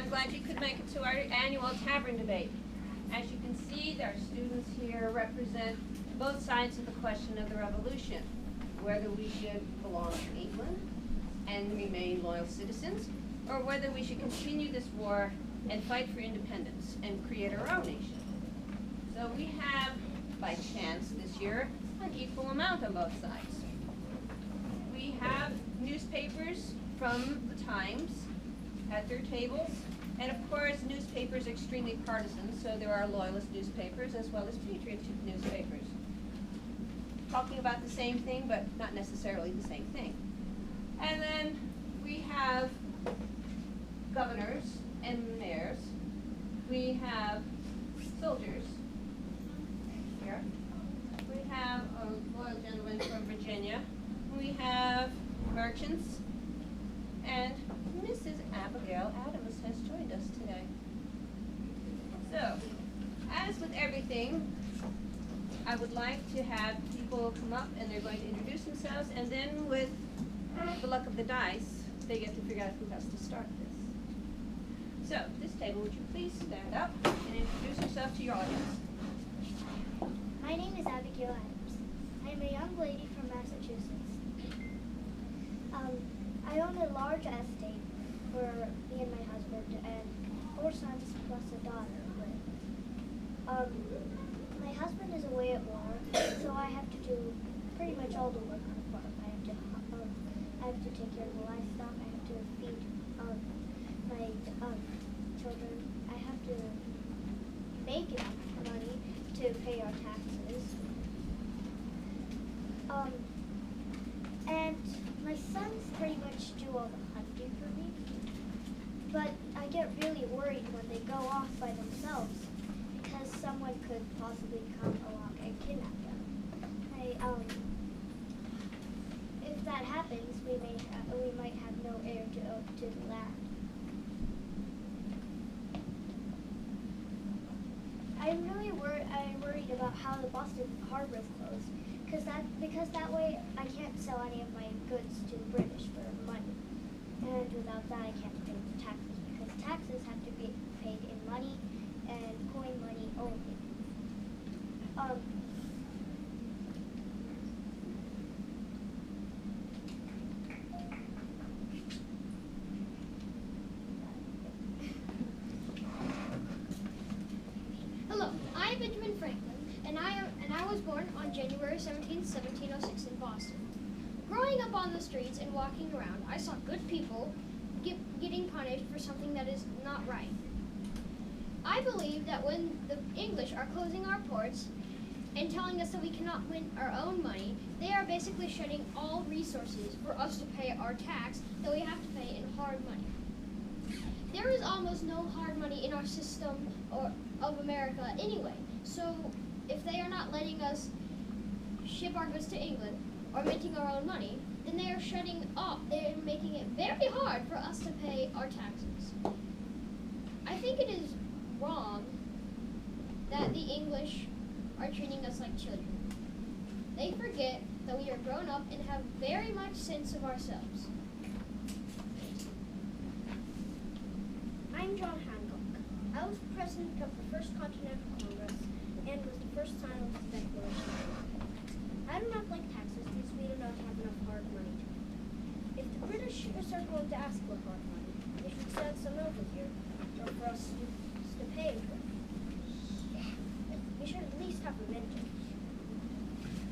I'm glad you could make it to our annual Tavern debate. As you can see, our students here represent both sides of the question of the revolution, whether we should belong to England and remain loyal citizens, or whether we should continue this war and fight for independence and create our own nation. So we have, by chance this year, an equal amount on both sides. We have newspapers from the Times at their tables, and of course newspapers are extremely partisan, so there are Loyalist newspapers as well as Patriots newspapers. Talking about the same thing, but not necessarily the same thing. And then we have governors and mayors. We have soldiers here. We have a loyal gentleman from Virginia. We have merchants. And Mrs. Abigail Adams has joined us today. So, as with everything, I would like to have people come up and they're going to introduce themselves, and then with the luck of the dice, they get to figure out who has to start this. So, this table, would you please stand up and introduce yourself to your audience? My name is Abigail Adams. I am a young lady from Massachusetts. I own a large estate for me and my husband and 4 sons plus a daughter. My husband is away at war, so I have to do pretty much all the work on the farm. I have to take care of the livestock. I have to feed my children. I have to make enough money to pay our taxes. And my sons pretty much do all the hunting for me. But I get really worried when they go off by themselves because someone could possibly come along and kidnap them. If that happens, we might have no heir to the land. I'm worried about how the Boston Harbor is closed, because that way I can't sell any of my goods to the British for money, and without that I can't pay the taxes, because taxes have to be paid in money and coin money only. Hello, I'm Benjamin Franklin, and I was born on January 17, 1706 in Boston. Growing up on the streets and walking around, I saw good people getting punished for something that is not right. I believe that when the English are closing our ports and telling us that we cannot win our own money, they are basically shutting all resources for us to pay our tax that we have to pay in hard money. There is almost no hard money in our system of America anyway, so if they are not letting us ship our goods to England or minting our own money, then they are shutting off, they are making it very hard for us to pay our taxes. I think it is wrong that the English are treating us like children. They forget that we are grown up and have very much sense of ourselves. I'm John Hancock. I was president of the First Continental Congress and was the first signer of the Declaration. I do not like taxes because we do not have enough hard money to pay. If the British are going to ask for hard money, they should send some over here or for us to pay for it. We should at least have a mintage.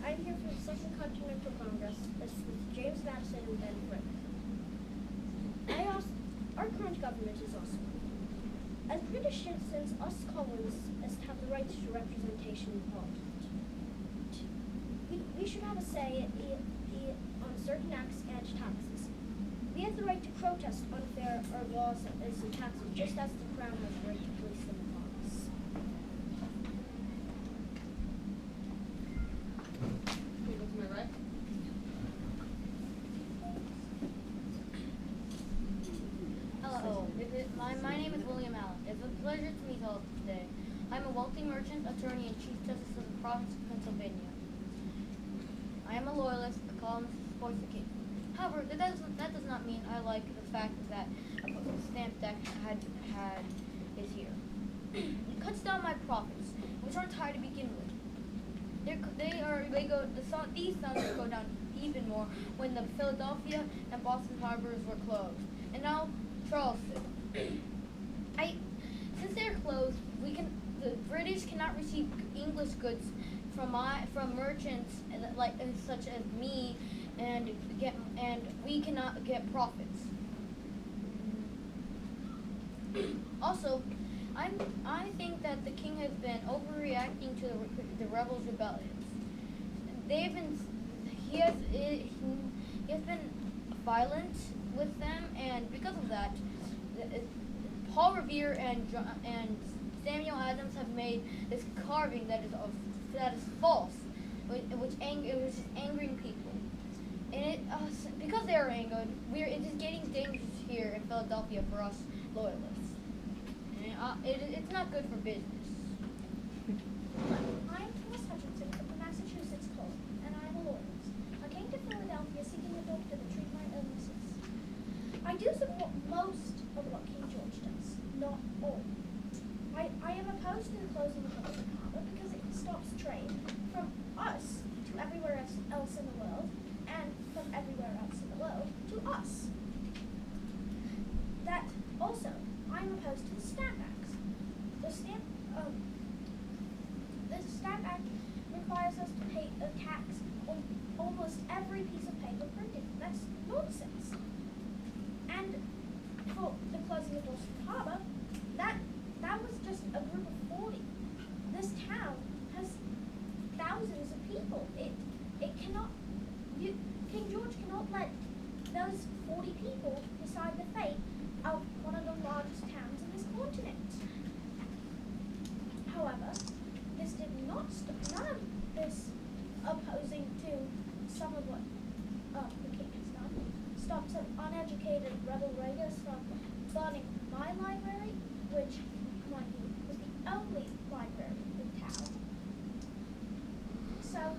I'm here for the Second Continental Congress. This is James Madison and Ben Franklin. Our current government is awesome. As British citizens, us colonists have the right to representation in Parliament. We should have a say on certain acts and taxes. We have the right to protest unfair laws and taxes, just as the Crown has the right to place them upon us. Okay, go to my right. Hello, my name is William Allen. It's a pleasure to meet all of you today. I'm a wealthy merchant, attorney, and Chief Justice of the Province of Pennsylvania. I am a loyalist, a columnist who supports the king. However, that does not mean I like the fact that a stamp debt had is here. It cuts down my profits, which aren't high to begin with. These sums go down even more when the Philadelphia and Boston harbors were closed, and now Charleston. Since they're closed, the British cannot receive English goods from merchants such as me, and we cannot get profits. Also, I think that the king has been overreacting to the rebels' rebellions. He has been violent with them, and because of that, Paul Revere and Samuel Adams have made this carving that is false, which is angering people. And because they are angered, it is getting dangerous here in Philadelphia for us Loyalists. And it's not good for business. I'm Thomas Hutchinson of the Massachusetts Club, and I am a loyalist. I came to Philadelphia seeking a doctor to treat my illnesses. I do support most of what King George does, not all. I am opposed to the closing of the harbor because it stops trade from us to everywhere else in the world, and from everywhere else in the world to us. That also, I'm opposed to the Stamp Act. The Stamp Act requires us to pay a tax on almost every piece of paper printed. That's nonsense. And for the closing of Boston Harbor, that was just a group of 40. This town has thousands of people. King George cannot let those 40 people decide the fate of one of the largest towns in this continent. However, this did not stop, none of this opposing to some of what the king has done, stopped some uneducated rebel raiders from burning my library, which, mind you, was the only library in town. So,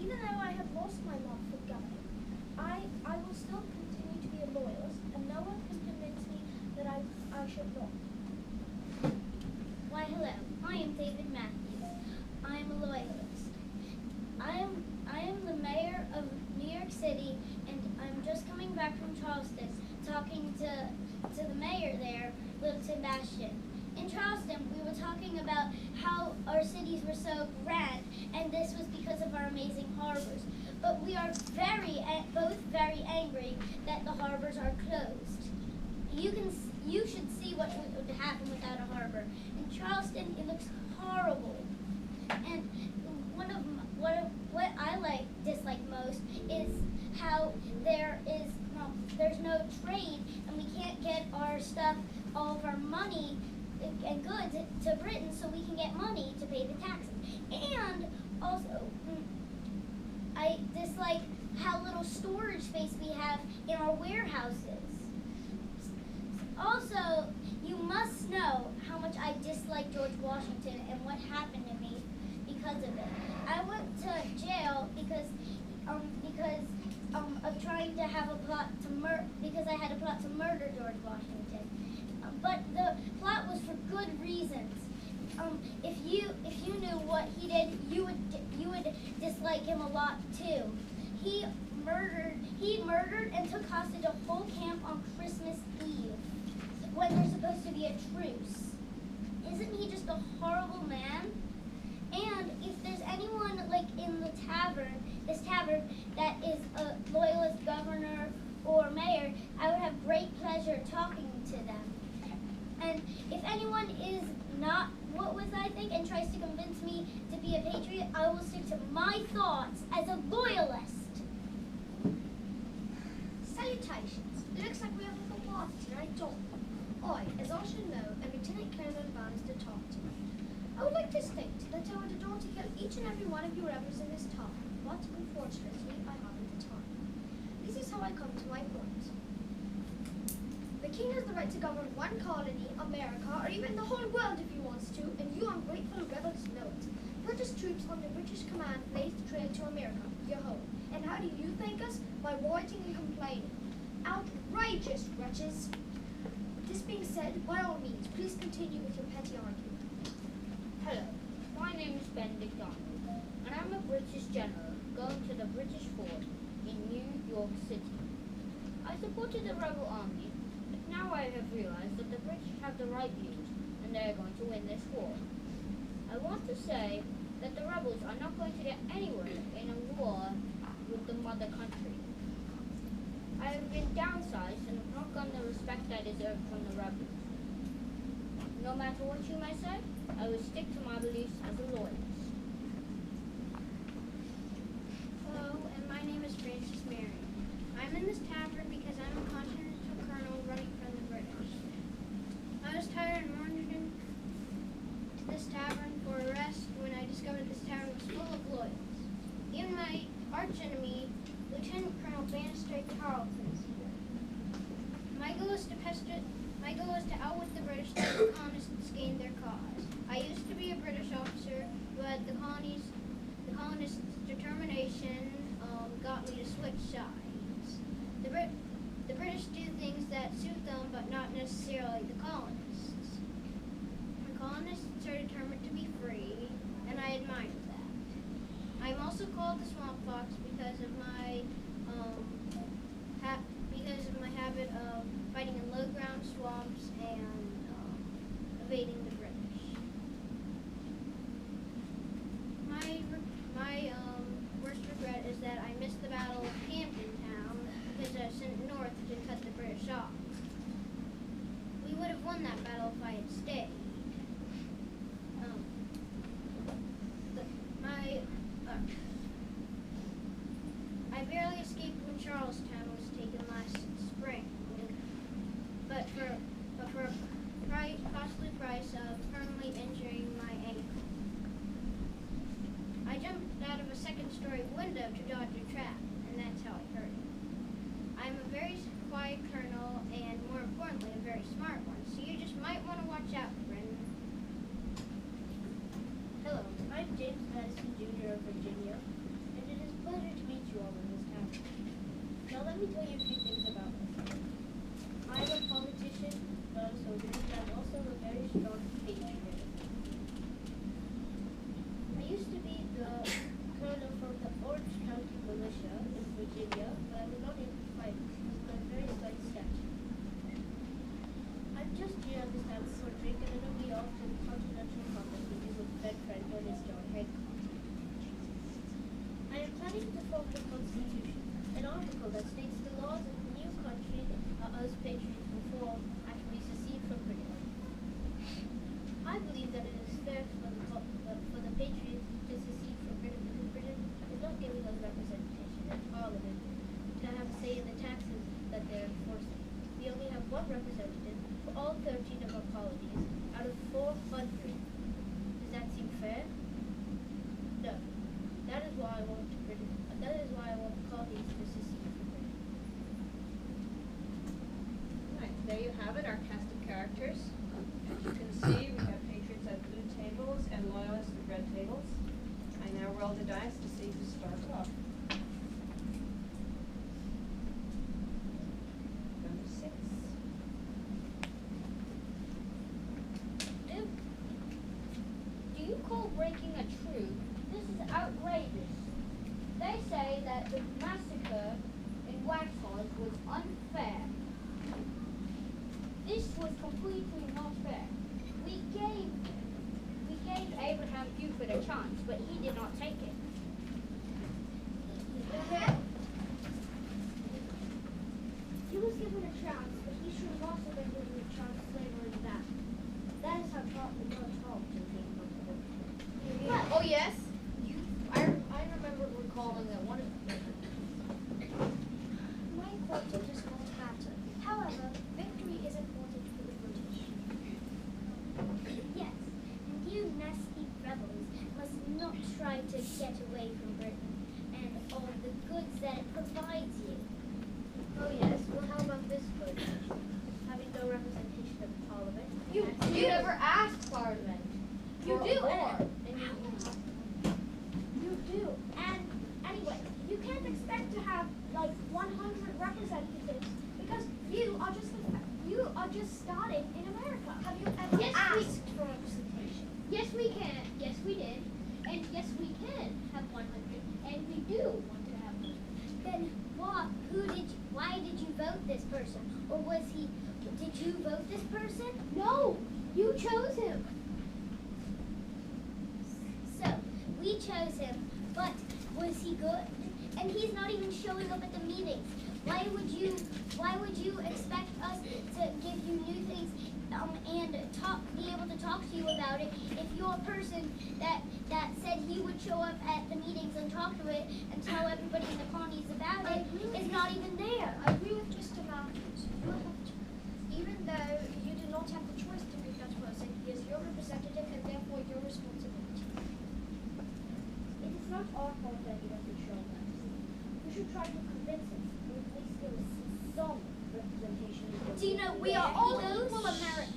even though I have lost my love for governing, I will still continue to be a loyalist, and no one can convince me that I should not. Why, hello. I am David Matthews. I am a loyalist. I am the mayor of New York City, and I'm just coming back from Charleston, talking to the mayor there, Little Sebastian. In Charleston, we were talking about how our cities were so grand, and this was because of our amazing harbors. But we are both very angry that the harbors are closed. You should see what would happen without a harbor. In Charleston, it looks horrible. And what I dislike most is how there's no trade, and we can't get our stuff, all of our money and goods to Britain, so we can get money to pay the taxes. And also, I dislike how little storage space we have in our warehouses. Also, you must know how much I dislike George Washington and what happened to me because of it. I went to jail because of trying to have a plot to because I had a plot to murder George Washington. But the plot was for good reasons. If you knew what he did, you would dislike him a lot too. He murdered and took hostage a whole camp on Christmas Eve when there's supposed to be a truce. Isn't he just a horrible man? And if there's anyone in the this tavern that is a loyalist governor or mayor, I would have great pleasure talking to them. And if anyone is not what was I think and tries to convince me to be a patriot, I will stick to my thoughts as a loyalist. Salutations. It looks like we have a little party tonight, don't we? I, as I should know, am Lieutenant Colonel Bannister Tarleton. I would like to state that I would adore to kill each and every one of you rebels in this town, but unfortunately I haven't the time. This is how I come to my point. The king has the right to govern one colony, America, or even the whole world if he wants to, and you ungrateful rebels know it. British troops under British command blazed the trail to America, your home. And how do you thank us? By rioting and complaining. Outrageous, wretches. This being said, by all means, please continue with your petty argument. Hello, my name is Benedict Arnold, and I'm a British general going to the British fort in New York City. I supported the rebel army, but now I have realized that the British have the right views, and they are going to win this war. I want to say that the rebels are not going to get anywhere in a war with the mother country. I have been downsized and have not gotten the respect I deserve from the rebels. No matter what you may say, I will stick to my beliefs as a loyalist. Hello, and my name is Francis Mary. I'm in this tavern because I'm a continental colonel running from the British. I was tired and wandered into this tavern for a rest when I discovered this tavern was full of loyalists. Even my archenemy, Lieutenant Colonel Bannister Tarleton, is here. My goal is to outwit the British so the colonists gain their cause. I used to be a British officer who had the colonists' determination got me to switch sides. The British do things that suit them, but not necessarily the colonists. The colonists are determined to be free, and I admire that. I'm also called the Swamp Fox because of my habit of fighting in low ground swamps and evading the British. My worst regret is that I missed the Battle of Hampton Town because I was sent north to cut the British off. We would have won that battle if I had stayed. I barely escaped when Charlestown was taken last spring, but for a costly price of permanently injuring my ankle. I jumped out of a second-story window to dodge a trap, and that's how I hurt it. I'm a very quiet colonel, and more importantly, a very smart one, so you just might want to watch out, Brendan. Hello, I'm James Madison Jr. of Virginia, and it is a pleasure to meet you all in this town. Now let me tell you a few things about myself. I'm a politician, not a soldier, and I'm also a very strong patriot. I used to be the colonel from the Orange County Militia in Virginia, but I was not able to fight because of my very slight stature. I'm just here at this time for a drink, and then I'll be off to the Continental Congress meeting with Ben Franklin and John Hancock. I am planning to form the Constitution, an article that states the laws of the new country us patriots will form after we secede from Britain. I believe that it is fair for the patriots to secede from Britain because Britain is not giving us representation in Parliament to have a say in the taxes that they're enforcing. We only have one representative for all 13 of our colonies out of 400. Does that seem fair? No. That is why I want the colonies to secede from Britain. Right, there you have it, our cast of characters. As you can see, we have Patriots at blue tables and Loyalists at red tables. I now roll the dice to see who starts off. Number 6. Do you call breaking a truce? This is outrageous. They say that the massacre in Waxhaws was unfair. This was completely not fair. We gave Abraham Buford a chance, but he did not take it. He was given a chance, but he should have also been given a chance later in that. That is how God talked to him. Oh yes? I remember recalling that one of My quota does not matter. However, victory is important for the British. Yes, and you nasty rebels must not try to get away from Britain and all the goods that it provides you. Oh yes, well how about this good? Having no representation of Parliament. You never asked Parliament. You for do, a war. You do. And anyway, you can't expect to have like 100 representatives because you are are just starting in America. Have you ever Yes, asked for representation? Yes, we can. Yes, we did. And yes, we can have 100. And we do want to have 100. Then why did you vote this person? Or did you vote this person? No, you chose him. So, we chose him, but was he good? And he's not even showing up at the meetings. Why would you expect us to give you new things and be able to talk to you about it if you're a person that said he would show up at the meetings and talk to it and tell everybody in the colonies about it is not even there? I agree with Mr. Matthews. You have to, even though you do not have the choice to pick that person, he is your representative and therefore your responsibility. It is not our fault that he doesn't show up. We should try to convince him to at least give us some representation. Do you know We are where all he goes? equal Americans.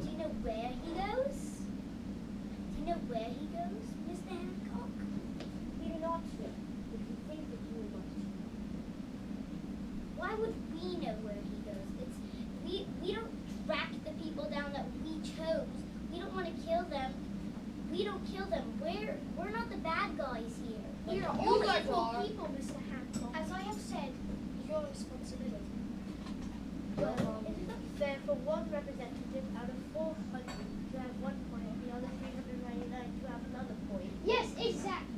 Do you know where he goes? Do you know where he goes, Mr. Hancock? We do not know, but we think that you must. Why would we know where he goes? We don't track the people down that we chose. We don't want to kill them. We don't kill them. We're not the bad guys here. We are You all guys equal are. people, Mr. Hancock. As I have said, your responsibility. Well, It is not fair for one representative out of 400 to have 1 point and the other 399 to have another point. Yes, exactly.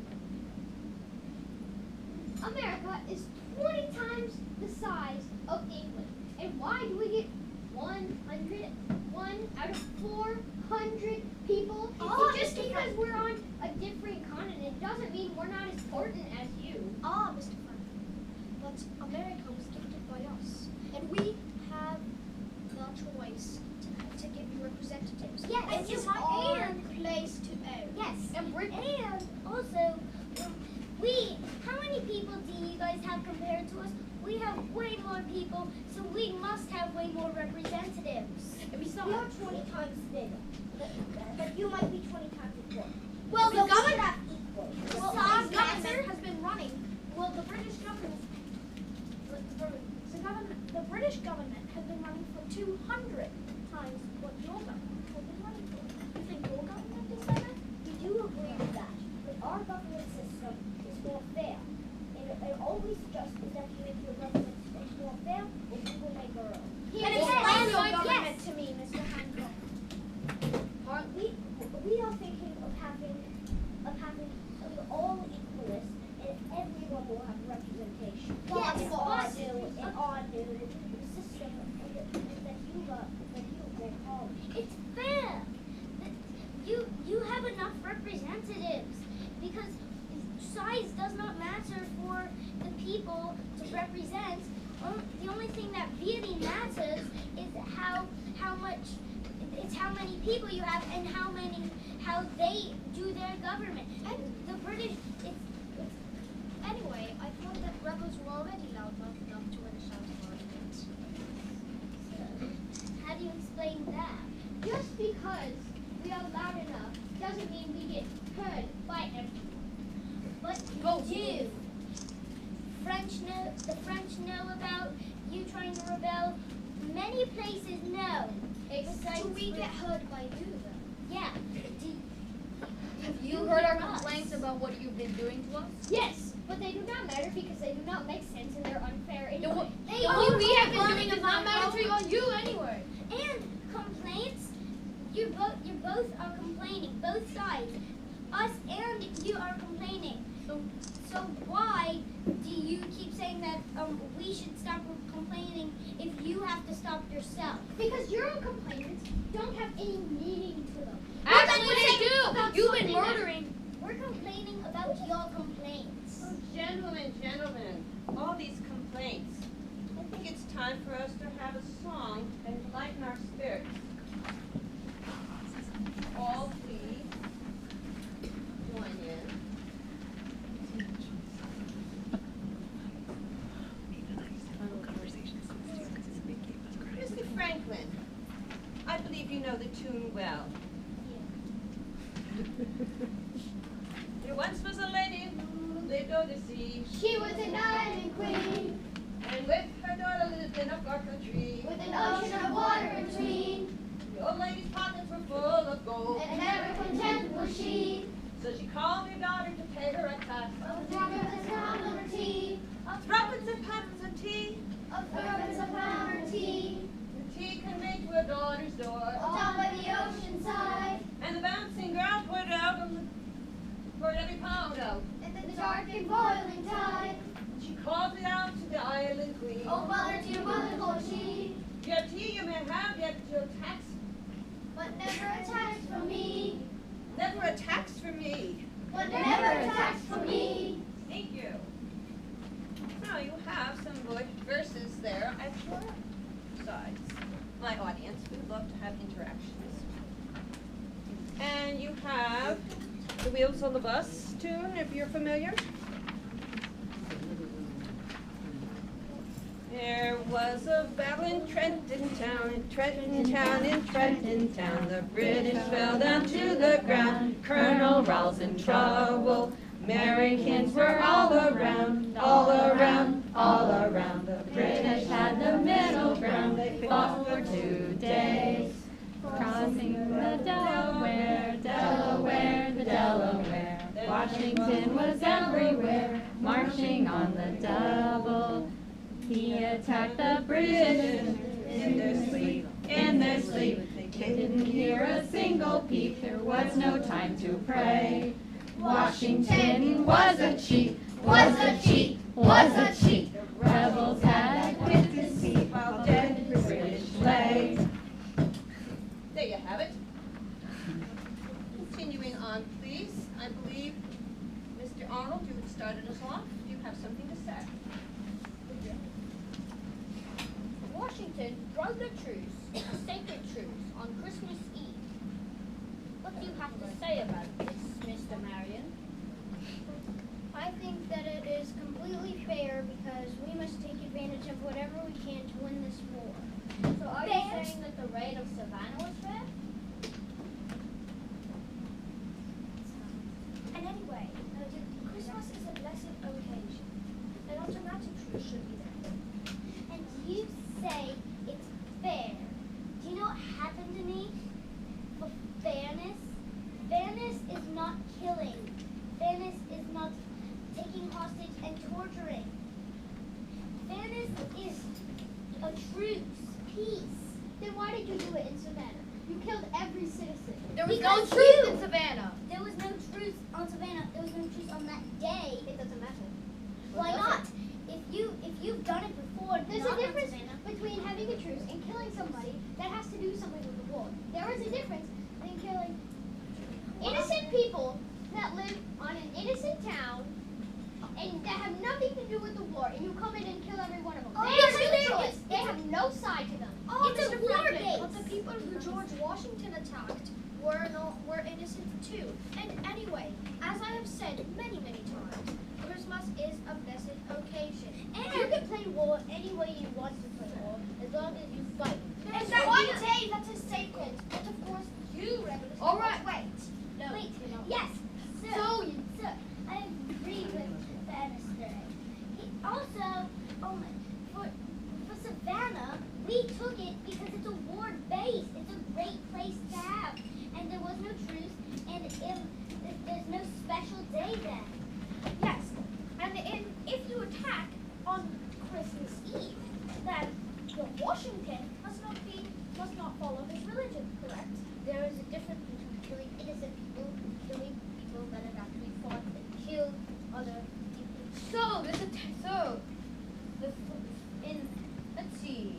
America is 20 times the size of England. And why do we get 1 out of 400 people? Oh, Just Mr. because we're on a different continent doesn't mean we're not as important as you. Mr. Franklin, but America was gifted by us, and we have the choice to give you representatives. Yes, and you it's might- our and- place to own. yes. And we're And also, how many people do you guys have compared to us? We have way more people, so we must have way more representatives. and We are 20 times bigger, but you might be 20 times important. Well, So the we government- should have equal. Well, The our government government- has been running. Well, the British government. The British government has been running for 200 times what your government has been running for. You think your government is better? We do agree with that, but our government system is more fair. And it always suggests that you make your government system more fair, or we will make our own. Here, And yes, explain your yes. government to me, Mr. Hancock. We are thinking of having all equalists, and everyone will have representation. Yes, in but- our new system that you will call. It's fair. That you have enough representatives because size does not matter for the people to represent. The only thing that really matters is how many people you have and how they do their government. And the British, Anyway, I thought that rebels were already loud enough to win a shouting argument. how do you explain that? Just because we are loud enough doesn't mean we get heard by everyone. But you do. The French know about you trying to rebel. Many places know. Besides, Do we get heard by you, though? Yeah. Have you heard our complaints about what you've been doing to us? yes, but they do not matter because they do not make sense and they're unfair anyway. They What we have been only doing does not matter to you anyway. And complaints, you both are complaining, both sides. Us and you are complaining. So why do you keep saying that we should stop complaining if you have to stop yourself? Because your own complaints don't have any meaning to them. Actually, they about do. You've been something that- murdering. We're complaining about your complaints. Oh, gentlemen, all these complaints. I think it's time for us to have a song and lighten our spirits. All please join in. Mr. Franklin, I believe you know the tune well. There once was a lady who lived over the sea, She was an island queen. and with her daughter daughter lived in a buckle tree. with an ocean of water between, The old lady's pockets were full of gold. and never content was she. So she called her daughter to pay her a tax. Of threepence a pound of her tea, Of threepence and pence of tea. of threepence a pound her tea, The tea conveyed to her daughter's door. down by the ocean side, And the bouncing girl poured out poured every pound out. in the dark and boiling tide. She called it out to the island queen. Oh, mother, dear mother, quoth she, Your tea you may have, yet your tax. but never a tax for me, Never a tax for me. but never a tax for me. Thank you. Now you have some good verses there at your sides. My audience, we would love to have interactions. And you have the Wheels on the Bus tune, if you're familiar. There was a battle in Trenton town, in Trenton town, in Trenton town. The British fell down to the ground. Colonel Rowell's in trouble. Americans were all around, all around, all around. The British had the middle ground. They fought for 2 days. Crossing the Delaware, Delaware, the Delaware. Washington was everywhere, marching on the double. He attacked the British in their sleep, in their sleep. They didn't hear a single peep, there was no time to pray. Washington was a cheat, was a cheat, was a cheat. The rebels had quit deceit while dead British lay. There you have it. Continuing on, please. I believe, Mr. Arnold, you had started us off. Do you have something to say? Washington broke a truce, a sacred truce, on Christmas Eve. What do you have to say about this, Mr. Marion? I think that it is completely fair because we must take advantage of whatever we can to win this war. So are you saying that the raid of Savannah was fair? And anyway, Christmas is a blessed occasion. An automatic truce should be there. And you say it's fair. Do you know what happened to me? For fairness? Fairness is not killing. Fairness is not taking hostage and torturing. Fairness is a truce, peace. Then why did you do it in Savannah? You killed every citizen. There was Because no truth you- in Savannah. There was no truce on Savannah. There was no truce on that day. It doesn't matter. Why not? If you've done it before, There's not a on difference Savannah. between having a truce and killing somebody that has to do something with the war. There is a difference in killing innocent people that live on an innocent town and that have nothing to do with the war, and you come in and kill every one of them. Oh, They yes, are there neutral. is. They have no side to them. Oh, it's a war base. But the people who George Washington attacked were innocent too. And anyway, as I have said many, many times, Christmas is a blessed occasion. And you can play war any way you want to play war, as long as you fight. There's And one you- day that is sacred, but of course you regulars All cannot right. wait. No. Wait, you know. yes, sir. So Sir, I agree with Bannister. Also, for Savannah, we took it because it's a war base. It's a great place to have. And there was no truce, and there's no special day then. Yes, and if you attack on Christmas Eve, then Washington must not follow his religion, correct? there is a difference between killing innocent people, killing people that have actually fought and killed other people. Let's see.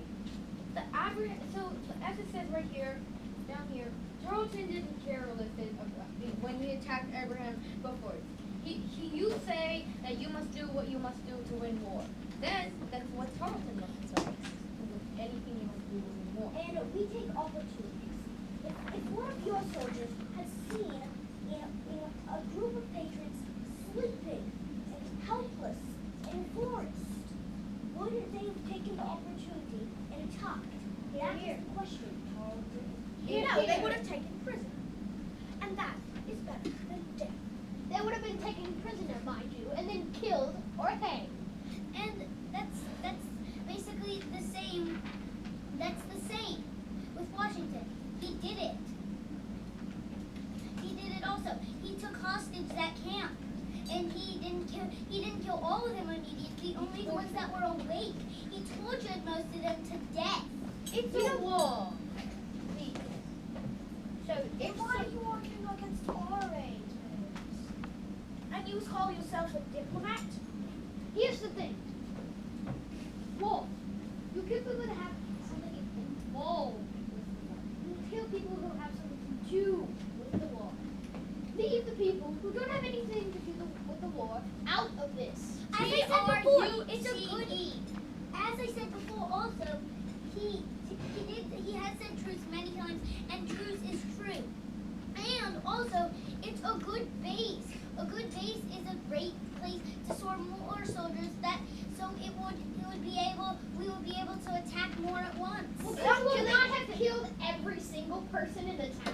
So as it says right here, down here, Tarleton didn't care when he attacked Abraham before. You say that you must do what you must do to win war. Then that's what Tarleton must say. Anything you must do to win war. And we take opportunities. If one of your soldiers had seen a group of patriots sleeping and helpless in a forest, wouldn't they have taken the opportunity and attacked? That is the question. They would have taken prisoner. And that is better than death. They would have been taken prisoner, mind you, and then killed or hanged. And that's basically didn't kill all of them immediately, only the ones that were awake. He tortured most of them to death. It's a war. So if Why are you arguing against our agents? And you call yourself a diplomat? here's the thing. War. You kill people that have something involved with the war. You kill people who have something to do with the war. Leave the people who don't have anything to do with the war out of this. As I said before, it's a good. As I said before, also, he has said truth many times, and truth is true. And also, it's a good base. A good base is a great place to store more soldiers. We would be able to attack more at once. Well, that would not have killed every single person in the town.